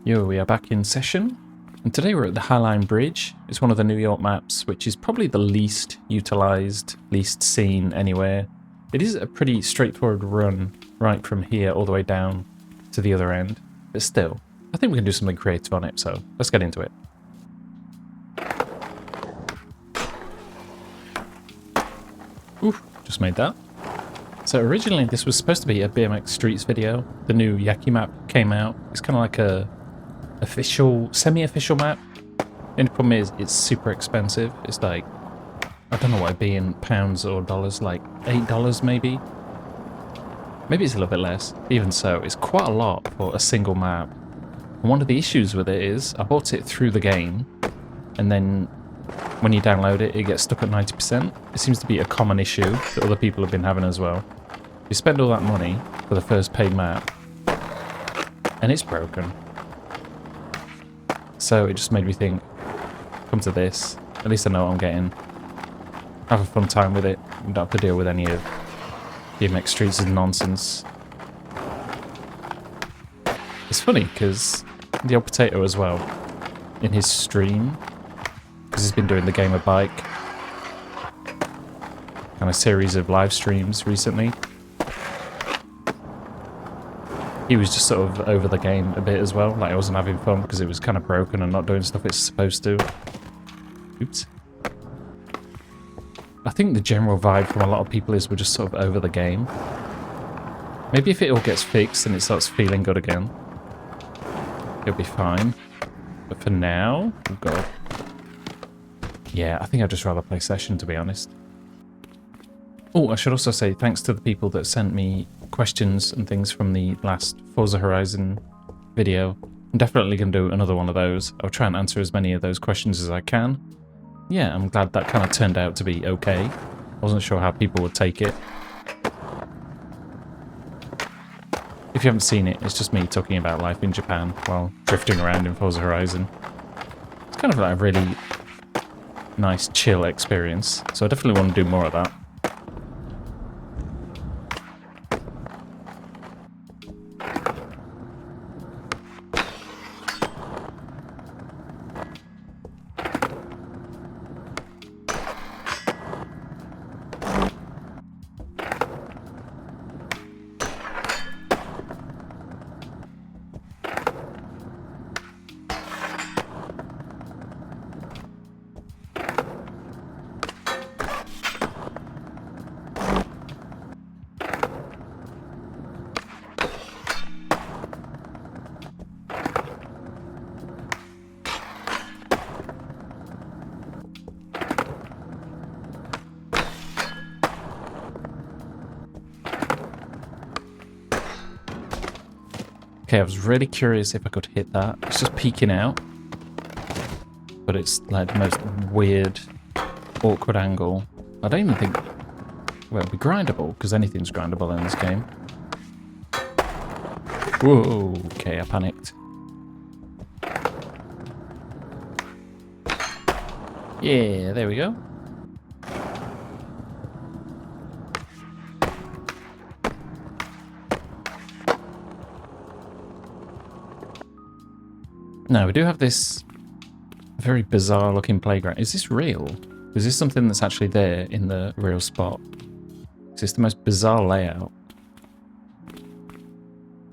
Yo, we are back in session, and today we're at the High Line Bridge. It's one of the New York maps, which is probably the least utilised, least seen anywhere. It is a pretty straightforward run, right from here all the way down to the other end, but still, I think we can do something creative on it, so let's get into it. Oof, just made that. So originally this was supposed to be a BMX Streets video. The new Yaki map came out. It's kind of like a official, semi-official map. The only problem is it's super expensive. It's like, I don't know what it'd be in pounds or dollars, like $8 maybe. Maybe it's a little bit less. Even so, it's quite a lot for a single map. And one of the issues with it is I bought it through the game, and then when you download it, it gets stuck at 90%. It seems to be a common issue that other people have been having as well. You spend all that money for the first paid map, and it's broken. So it just made me think, come to this, at least I know what I'm getting. Have a fun time with it, you don't have to deal with any of BMX Streets' nonsense. It's funny, because the old potato as well, in his stream, because he's been doing the Gamer Bike kind of series of live streams recently. He was just sort of over the game a bit as well, like I wasn't having fun because it was kind of broken and not doing stuff it's supposed to. Oops. I think the general vibe from a lot of people is we're just sort of over the game. Maybe if it all gets fixed and it starts feeling good again, it'll be fine. But for now, oh god. Yeah, I think I'd just rather play Session, to be honest. Oh, I should also say thanks to the people that sent me questions and things from the last Forza Horizon video. I'm definitely going to do another one of those. I'll try and answer as many of those questions as I can. Yeah, I'm glad that kind of turned out to be okay. I wasn't sure how people would take it. If you haven't seen it, it's just me talking about life in Japan while drifting around in Forza Horizon. It's kind of like a really nice, chill experience, so I definitely want to do more of that. Okay, I was really curious if I could hit that. It's just peeking out. But it's like the most weird, awkward angle. I don't even think... well, it'd be grindable, because anything's grindable in this game. Whoa, okay, I panicked. Yeah, there we go. Now, we do have this very bizarre looking playground. Is this real? Is this something that's actually there in the real spot? It's the most bizarre layout.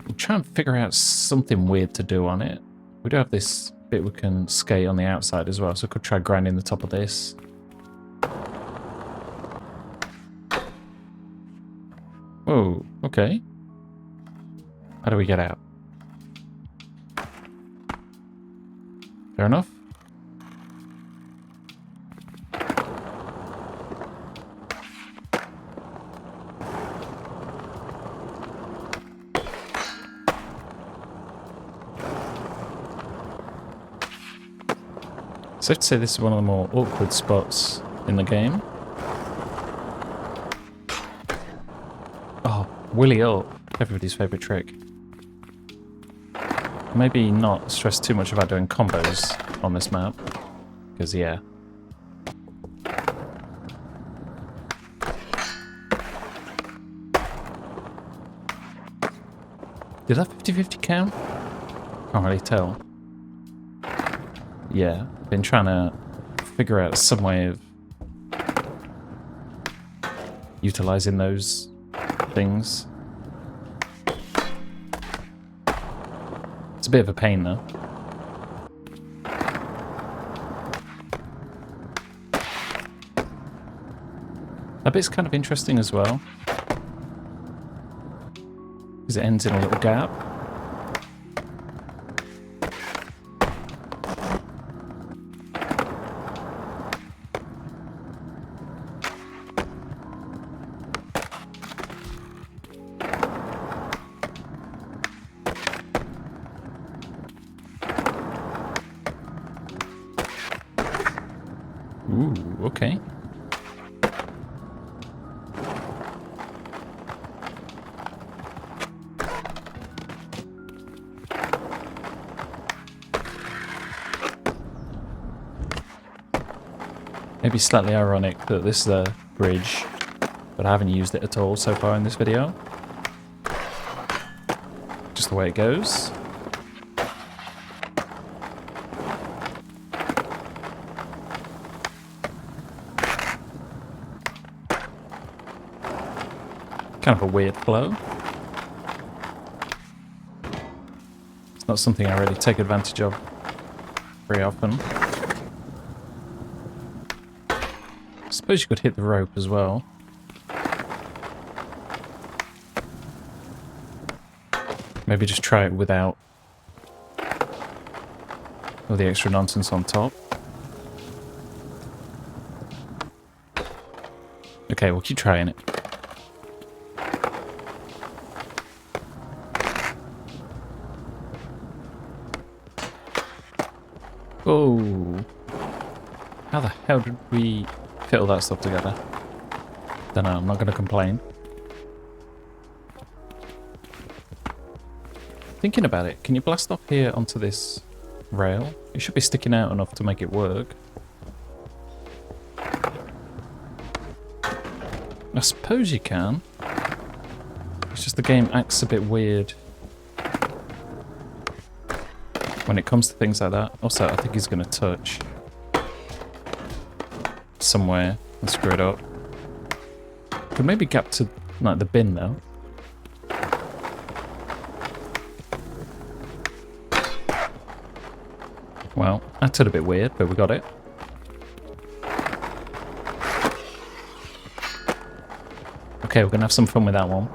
We'll try and figure out something weird to do on it. We do have this bit we can skate on the outside as well, so I could try grinding the top of this. Whoa, okay. How do we get out? Fair enough. Safe to say this is one of the more awkward spots in the game. Oh, wheelie up. Everybody's favourite trick. Maybe not stress too much about doing combos on this map, because yeah. Did that 50-50 count? Can't really tell. Yeah, been trying to figure out some way of utilizing those things. It's a bit of a pain though. That bit's kind of interesting as well, because it ends in a little gap. Ooh, okay. Maybe slightly ironic that this is a bridge, but I haven't used it at all so far in this video. Just the way it goes. Kind of a weird flow. It's not something I really take advantage of very often. Suppose you could hit the rope as well. Maybe just try it without all the extra nonsense on top. Okay, we'll keep trying it. Oh, how the hell did we fit all that stuff together? Don't know, I'm not going to complain. Thinking about it, can you blast off here onto this rail? It should be sticking out enough to make it work. I suppose you can. It's just the game acts a bit weird when it comes to things like that. Also, I think he's going to touch somewhere and screw it up. Could maybe gap to like the bin though. Well, that's a bit weird, but we got it. Okay, we're gonna have some fun with that one.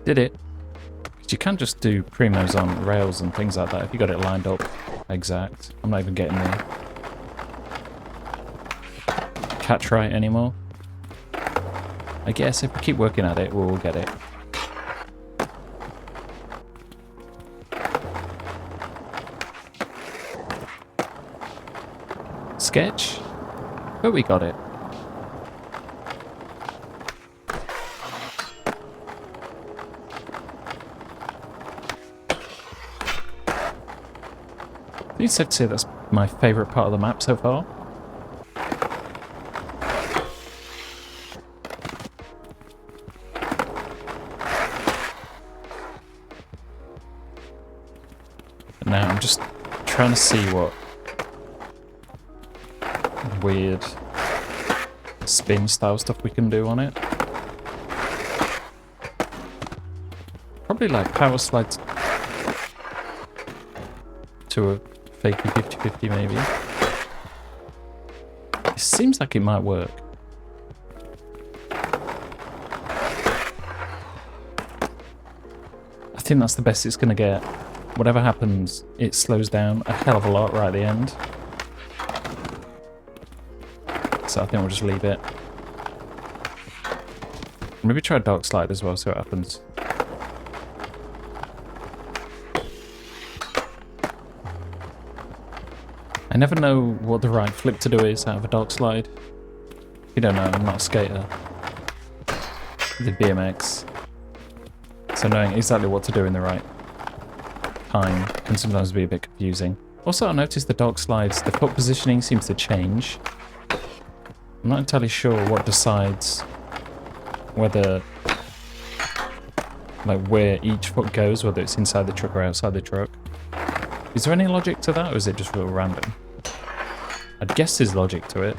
Did it? Because you can just do primos on rails and things like that if you got it lined up exact. I'm not even getting the catch right anymore. I guess if we keep working at it, we'll get it. Sketch? But we got it. I'd say that's my favourite part of the map so far. But now I'm just trying to see what weird spin style stuff we can do on it. Probably like Powerslide to a fakey 50-50 maybe. It seems like it might work. I think that's the best it's going to get. Whatever happens, it slows down a hell of a lot right at the end. So I think we'll just leave it. Maybe try Darkslide as well, see what happens. I never know what the right flip to do is out of a Darkslide. You don't know, I'm not a skater. the BMX. So knowing exactly what to do in the right time can sometimes be a bit confusing. Also, I noticed the Darkslides, the foot positioning seems to change. I'm not entirely sure what decides whether, like, where each foot goes, whether it's inside the truck or outside the truck. Is there any logic to that, or is it just real random? I'd guess there's logic to it.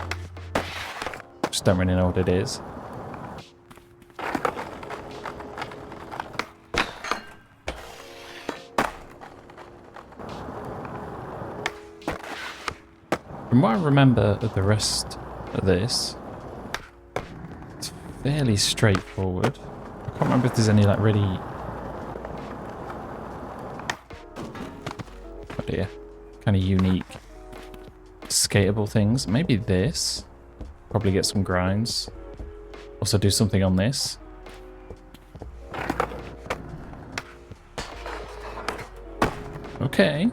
Just don't really know what it is. From what I remember of the rest of this, it's fairly straightforward. I can't remember if there's any like really... oh dear. Kind of unique skatable things. Maybe this. Probably get some grinds. Also do something on this. Okay.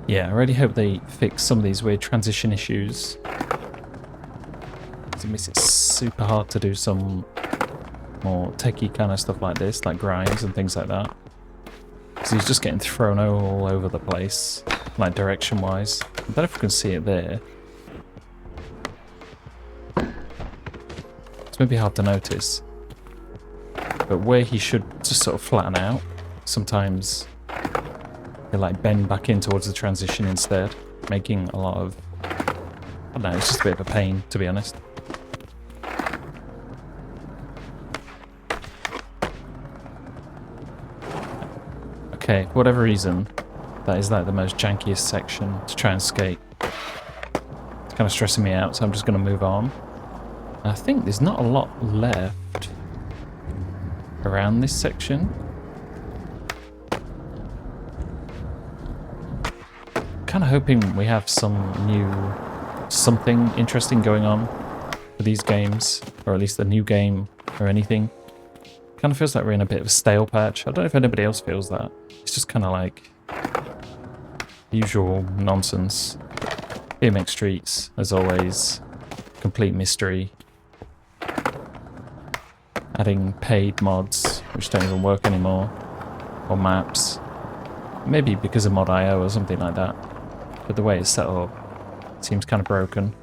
Yeah, I really hope they fix some of these weird transition issues. It makes it super hard to do some more techie kind of stuff like this, like grinds and things like that. Because he's just getting thrown all over the place, like direction-wise. I don't know if we can see it there. It's maybe hard to notice. But where he should just sort of flatten out, sometimes they like bend back in towards the transition instead, making a lot of... I don't know, it's just a bit of a pain, to be honest. Okay, for whatever reason, that is like the most jankiest section to try and skate. It's kind of stressing me out, so I'm just going to move on. I think there's not a lot left around this section. Kind of hoping we have some new something interesting going on for these games, or at least a new game or anything. Kind of feels like we're in a bit of a stale patch. I don't know if anybody else feels that. It's just kind of like usual nonsense. BMX Streets, as always, complete mystery. Adding paid mods, which don't even work anymore, or maps. Maybe because of Mod.io or something like that. But the way it's set up, it seems kind of broken.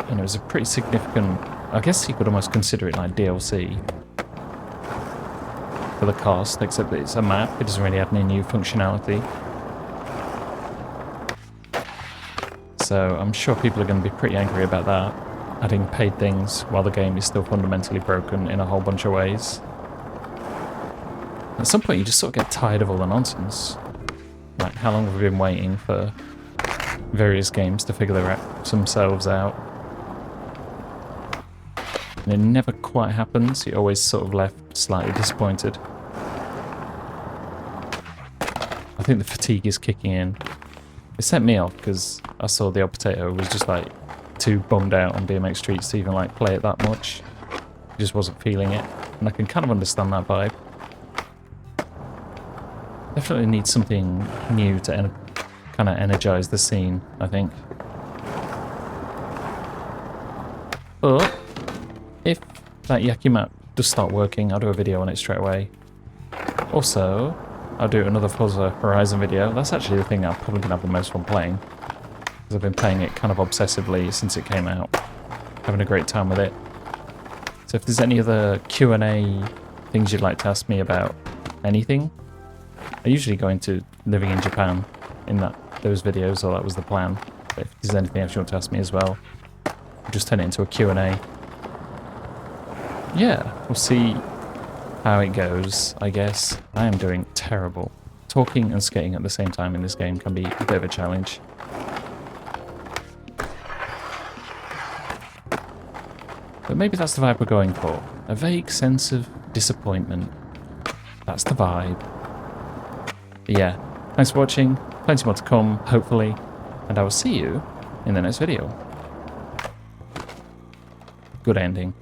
And it was a pretty significant... I guess you could almost consider it like DLC for the cost, except that it's a map. It doesn't really have any new functionality. So I'm sure people are going to be pretty angry about that. Adding paid things while the game is still fundamentally broken in a whole bunch of ways. At some point you just sort of get tired of all the nonsense. Like, how long have we been waiting for various games to figure themselves out? And it never quite happens. You're always sort of left slightly disappointed. I think the fatigue is kicking in. It sent me off because I saw the old potato was just like too bummed out on BMX Streets to even like play it that much. He just wasn't feeling it. And I can kind of understand that vibe. Definitely need something new to kind of energize the scene, I think. But if that Yaki map does start working, I'll do a video on it straight away. Also, I'll do another Forza Horizon video. That's actually the thing I'm probably going to have the most fun playing. Because I've been playing it kind of obsessively since it came out. Having a great time with it. So if there's any other Q&A things you'd like to ask me about anything, I usually go into living in Japan in those videos, or that was the plan. But if there's anything else you want to ask me as well, I'll just turn it into a Q&A. Yeah, we'll see how it goes, I guess. I am doing terrible. Talking and skating at the same time in this game can be a bit of a challenge. But maybe that's the vibe we're going for. A vague sense of disappointment. That's the vibe. But yeah, thanks for watching. Plenty more to come, hopefully. And I will see you in the next video. Good ending.